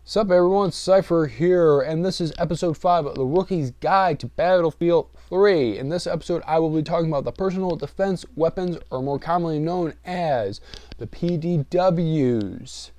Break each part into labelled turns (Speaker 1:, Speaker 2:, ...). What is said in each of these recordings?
Speaker 1: Sup everyone, Cypher here, and this is episode 5 of the Rookie's Guide to Battlefield 3. In this episode, I will be talking about the personal defense weapons, or more commonly known as the PDWs.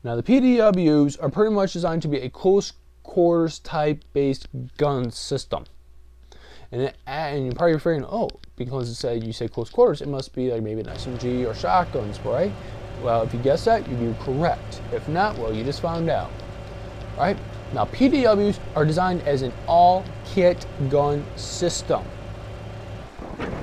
Speaker 1: Now, the PDWs are pretty much designed to be a close quarters type based gun system. And you're probably referring, oh, because you say close quarters, it must be like maybe an SMG or shotguns, right? Well, if you guessed that, you'd be correct. If not, well, you just found out. Right? Now, PDWs are designed as an all-kit gun system.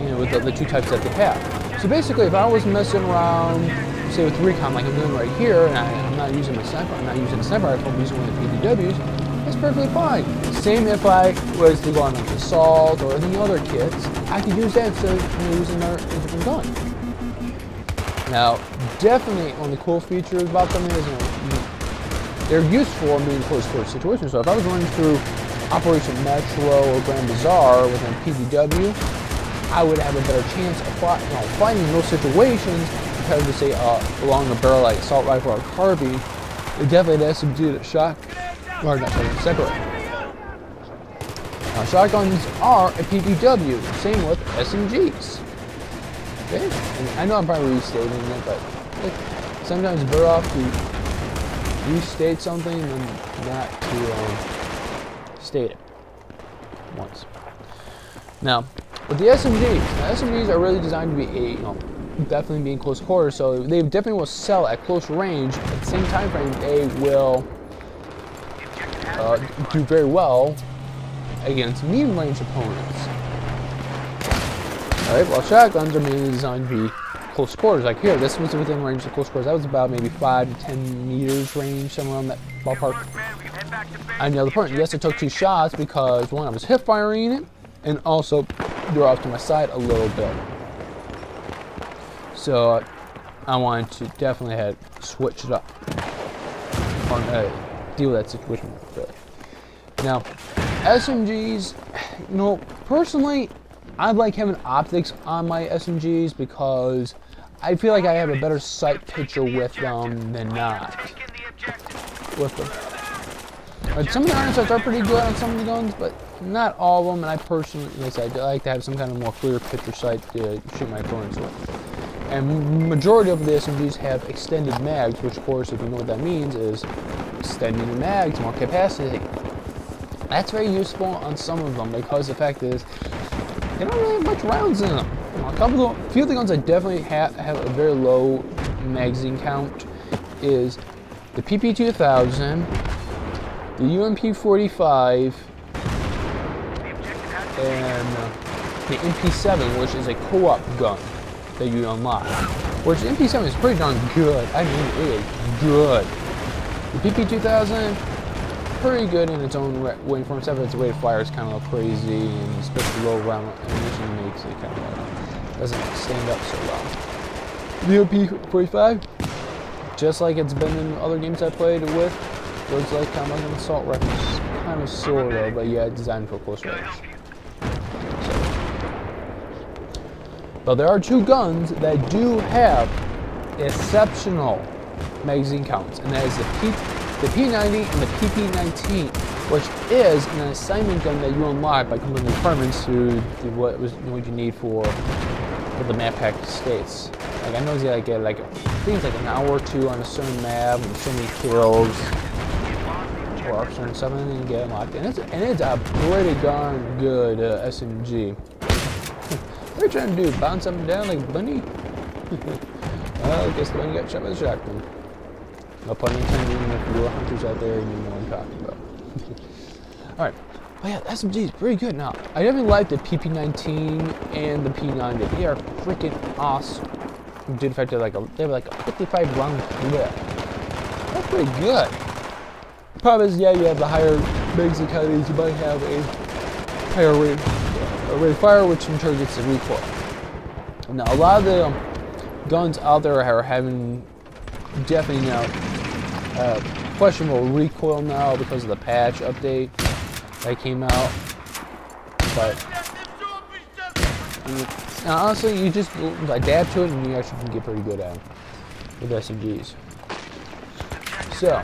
Speaker 1: You know, with the two types that they have. So basically, if I was messing around, say with recon, like I'm doing right here, and I'm not using my sniper, I'm not using a sniper rifle, I'm using one of the PDWs, that's perfectly fine. Same if I was to go on like assault or any other kits, I could use that instead of using a different gun. Now, definitely one of the cool features about them is, they're useful in being close quarter situations. So if I was running through Operation Metro or Grand Bazaar with a PDW, I would have a better chance of fighting in those situations compared to, say, along the barrel like assault rifle or carbine. It definitely has to do the sniper rifle. Now, shotguns are a PDW. Same with SMGs. Okay? And I know I'm probably restating it, but sometimes it's better off to restate something than not to state it once. Now, with the SMGs are really designed to be definitely being close quarters, so they definitely will sell at close range. At the same time frame, they will do very well against medium range opponents. Alright, while shotguns are mainly designed to be close quarters. Like here, this was within range of close quarters. That was about maybe 5 to 10 meters range, somewhere around that ballpark. And the other point, yes, I took 2 shots because one, I was hip firing it, and also threw off to my side a little bit. So I wanted to definitely switch it up or deal with that situation really. Now, SMGs, personally, I like having optics on my SMGs because I feel like I have a better sight picture with them than not. With them. But some of the iron sights are pretty good on some of the guns, but not all of them. And I personally, like I like to have some kind of more clear picture sight to shoot my opponents with. And majority of the SMGs have extended mags, which of course, if you know what that means, is extending the mags, more capacity. That's very useful on some of them because the fact is, they don't really have much rounds in them. A few of the guns I definitely have a very low magazine count is the PP2000, the UMP45, and the MP7, which is a co-op gun that you unlock. Which the MP7 is pretty darn good. I mean, it is good. The PP2000, pretty good in its own way for itself. Its rate of fire is kind of crazy, and especially low round ammunition makes it kind of doesn't stand up so well. The UMP45, just like it's been in other games I played with, looks like kind of like an assault rifle, kind of sort of, but yeah, designed for close range. But there are 2 guns that do have exceptional magazine counts, and that is the P90 and the PP19, which is an assignment gun that you unlock by completing requirements to what you need for the map pack states. Like I know you get like things like an hour or 2 on a certain map and so many kills or certain stuff, and then you get unlocked. And it's a pretty darn good SMG. What are you trying to do? Bounce up and down like a bunny? Well, I guess the bunny got shot by the shotgun. No pun intended, even if you are hunters out there and you know what I'm talking about. Alright. Oh yeah, the SMG is pretty good. Now, I definitely like the PP19 and the P90. They are freaking awesome. Due to the fact that they have like a 55 round clip. That's pretty good. The problem is, yeah, you have the higher magazine counties, you might have a higher rate of fire, which in turn gets the recoil. Now, a lot of the guns out there are having definitely questionable recoil now because of the patch update that came out. But honestly, you just adapt to it and you actually can get pretty good at it with SMGs. So,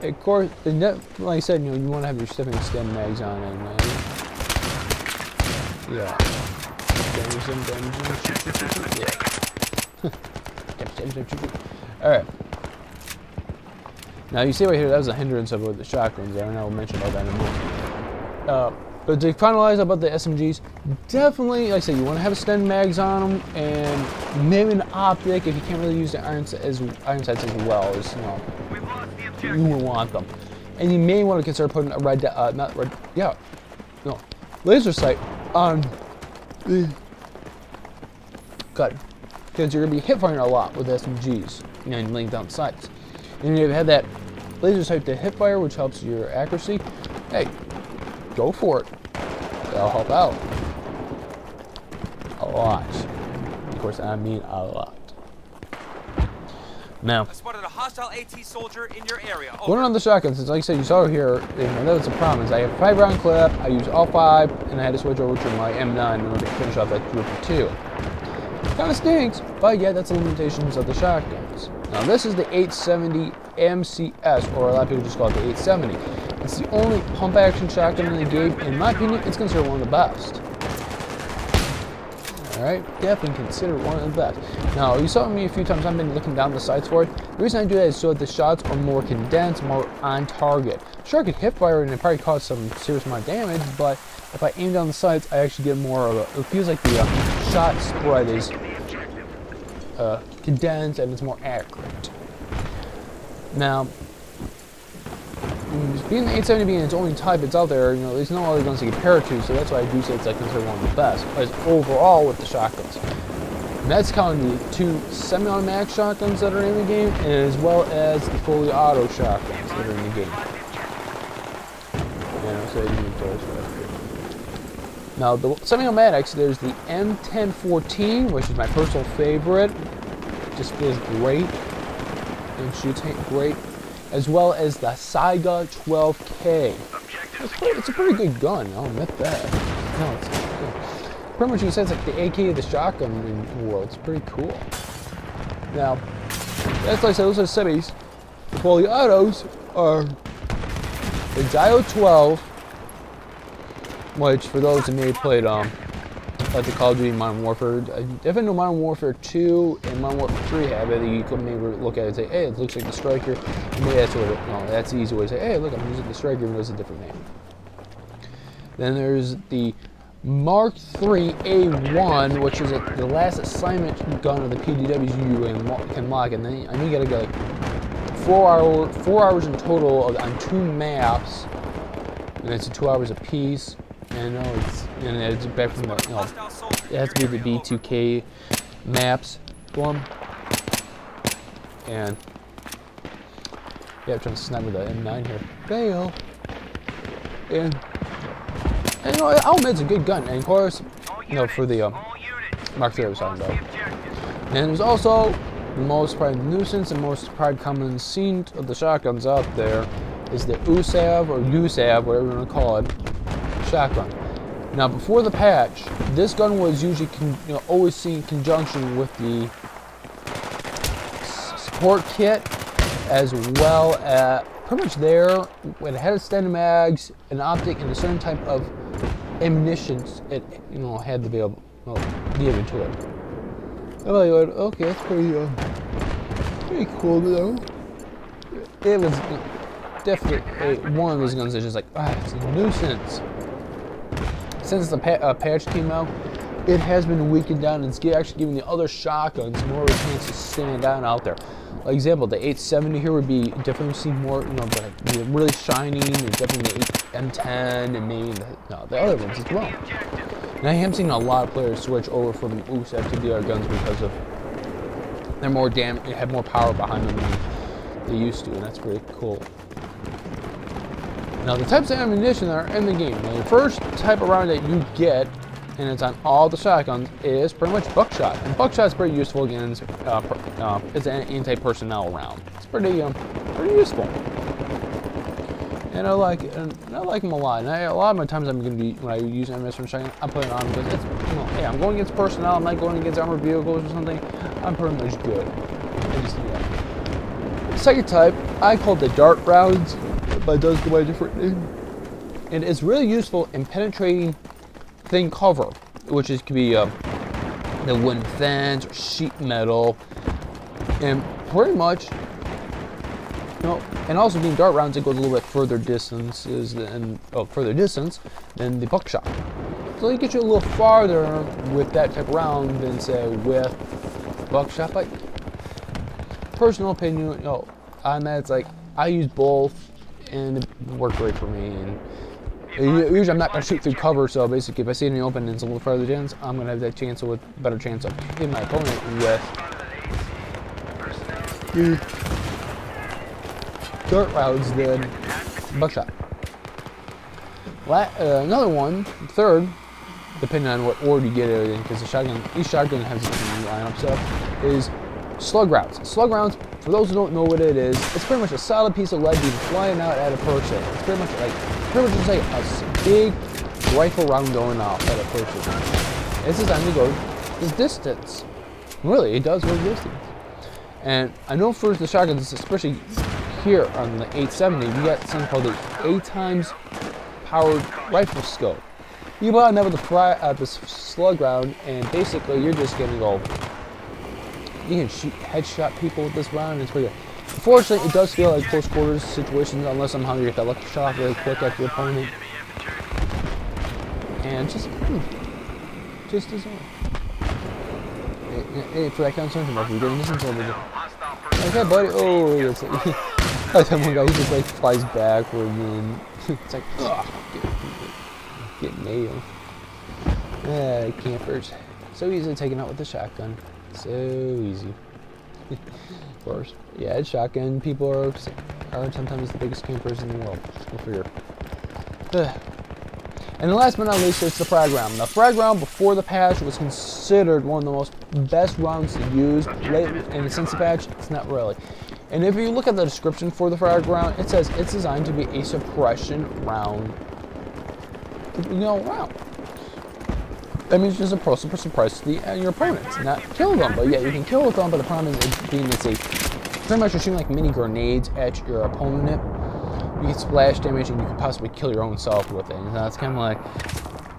Speaker 1: Of course, like I said, you know, you want to have your stepping stem mags on anyway. Yeah. Alright. Now you see right here, that was a hindrance of the shotguns there, and I'll mention about that in a moment. But to finalize about the SMGs, definitely, like I said, you want to have a stem mags on them, and maybe an optic if you can't really use the iron sights as well, as you know, you would want them. And you may want to consider putting a laser sight on the gun, because you're going to be hip firing a lot with SMGs, you know, and laying down sights. And if you have that laser sight to hip fire, which helps your accuracy, hey, go for it. That'll help out a lot. Of course, I mean a lot. Now,
Speaker 2: I spotted a hostile AT soldier in your area.
Speaker 1: going on the shotgun, since like I said, you saw here, and that was the problem, is I have a 5-round clip, I use all 5, and I had to switch over to my M9 in order to finish off that group of 2. Kind of stinks, but yeah, that's the limitations of the shotguns. Now this is the 870 MCS, or a lot of people just call it the 870. It's the only pump action shotgun in the game. In my opinion, it's considered one of the best. Alright, definitely considered one of the best. Now, you saw me a few times, I've been looking down the sights for it. The reason I do that is so that the shots are more condensed, more on target. Sure, I could hip fire and it probably cause some serious amount of damage, but if I aim down the sights, I actually get more of a, it feels like the shot spread is condensed and it's more accurate. Now, being the 870 being its only type it's out there, you know, there's no other guns to compare it to, so that's why I do say it's like considered one of the best, as overall with the shotguns. And that's counting the 2 semi-automatic shotguns that are in the game, as well as the fully auto shotguns that are in the game. Now, the semi-automatics, there's the M1014, which is my personal favorite. Just feels great and shoots great, as well as the Saiga 12K. It's a pretty good gun, I'll admit that. No, it's good. Pretty much you can say it's like the AK of the shotgun in the world. It's pretty cool. Now, that's like I said, those are semis. The fully autos are the Dio 12, which for those that may have played like the Call of Duty Modern Warfare, if I know Modern Warfare 2 and Modern Warfare 3 have it, you could maybe look at it and say, hey, it looks like the Striker. And maybe that's what that's the easy way to say, hey, look, I'm using the Striker, even though it's a different name. Then there's the Mark III A1, which is the last assignment gun of the PDWs you can lock, and then I know you gotta get like 4 hours in total on 2 maps, and it's 2 hours a piece. And it's back from the, it has to be the B2K maps for them. And yeah, I'm trying to snap with the M9 here. Fail. And you know, I'll admit it's a good gun. And of course, you know, for the Mark III I was talking about. And there's also the most probably nuisance and most probably common scene of the shotguns out there is the USAV or USAV, whatever you want to call it, shotgun. Now, before the patch, this gun was usually always seen in conjunction with the support kit, as well as pretty much there when it had a standard mags, an optic, and a certain type of ammunition it had to be able to it. I'm like, okay, that's pretty cool though. It was definitely one of those guns that's just like, it's a nuisance. Since the patch came out, it has been weakened down, and it's actually giving the other shotguns more of a chance to stand down out there. Like example, the 870 here would be definitely seen more, really shining, and definitely the M10, and maybe the other ones as well. And I am seeing a lot of players switch over from USAV to the other guns because of they're more have more power behind them than they used to, and that's pretty cool. Now, the types of ammunition that are in the game. Now, the first type of round that you get, and it's on all the shotguns, is pretty much buckshot. And buckshot is pretty useful against it's an anti-personnel round. It's pretty useful. And I like it, and I like them a lot. And a lot of my times when I use ammunition shotgun, I'm putting it on because it's, hey, I'm going against personnel. I'm not going against armored vehicles or something. I'm pretty much good. second type, I call the dart rounds, but it does go by a different name. And it's really useful in penetrating thin cover, which is could be the wooden fence or sheet metal, and pretty much, you know, and also being dart rounds, it goes a little bit further distances than the buckshot. So it gets you a little farther with that type of round than say with buckshot. But personal opinion, you know, on that, it's like I use both, and it worked great for me. And usually I'm not going to shoot through cover, so basically if I see it in the open and it's a little further distance, I'm going to have that chance with better chance of hitting my opponent with dart rounds than buckshot. Another one, third, depending on what order you get it in, because each shotgun has a different lineup stuff, is slug rounds. Slug rounds, for those who don't know what it is, it's pretty much a solid piece of lead being flying out at a person. It's pretty much just like a big rifle round going off at a person. It's designed to go the distance. Really, it does go distance. And I know for the shotguns, especially here on the 870, you got something called the 8 times powered rifle scope. You put on that with the slug round, and basically you're just gonna go. You can shoot headshot people with this round. It's pretty good. Unfortunately, it does feel like close quarters situations, unless somehow you get that lucky shot really quick at your opponent. And just design. For that kind of something, if you're getting distance over there. Okay, buddy. Oh, it's like, like that one guy, he just like flies backward, and it's like, ugh, get nailed. Campers, so easily taken out with the shotgun. So easy. Of course. Yeah, it's shotgun. People are sometimes the biggest campers in the world. Go figure. And then last but not least, it's the frag round. The frag round before the patch was considered one of the most best rounds to use. Lately, and since the patch, it's not really. And if you look at the description for the frag round, it says it's designed to be a suppression round. Round. That means just a suppress your opponents, not kill them. But yeah, you can kill with them, but the problem is it's pretty much you're shooting like mini grenades at your opponent. You get splash damage, and you can possibly kill your own self with it. And that's kind of like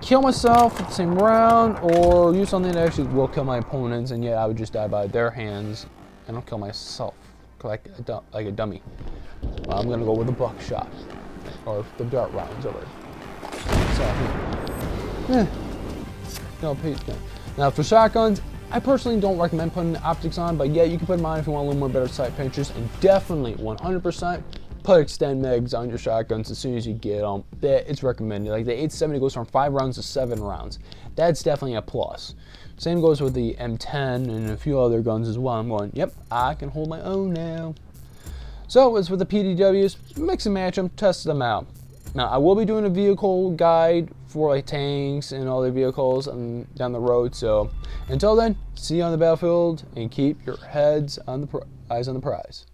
Speaker 1: kill myself with the same round, or use something that actually will kill my opponents, and yet I would just die by their hands, and I'll kill myself like a dummy. Well, I'm gonna go with the buckshot or the dart rounds over. So, yeah. Now for shotguns, I personally don't recommend putting the optics on, but yeah, you can put them on if you want a little more better sight pictures, and definitely 100% put extend mags on your shotguns as soon as you get them. It's recommended. Like the 870 goes from 5 rounds to 7 rounds. That's definitely a plus. Same goes with the M10 and a few other guns as well. I'm going, yep, I can hold my own now. So as with the PDWs, mix and match them, test them out. Now, I will be doing a vehicle guide for like tanks and other vehicles down the road. So until then, see you on the battlefield, and keep your eyes on the prize.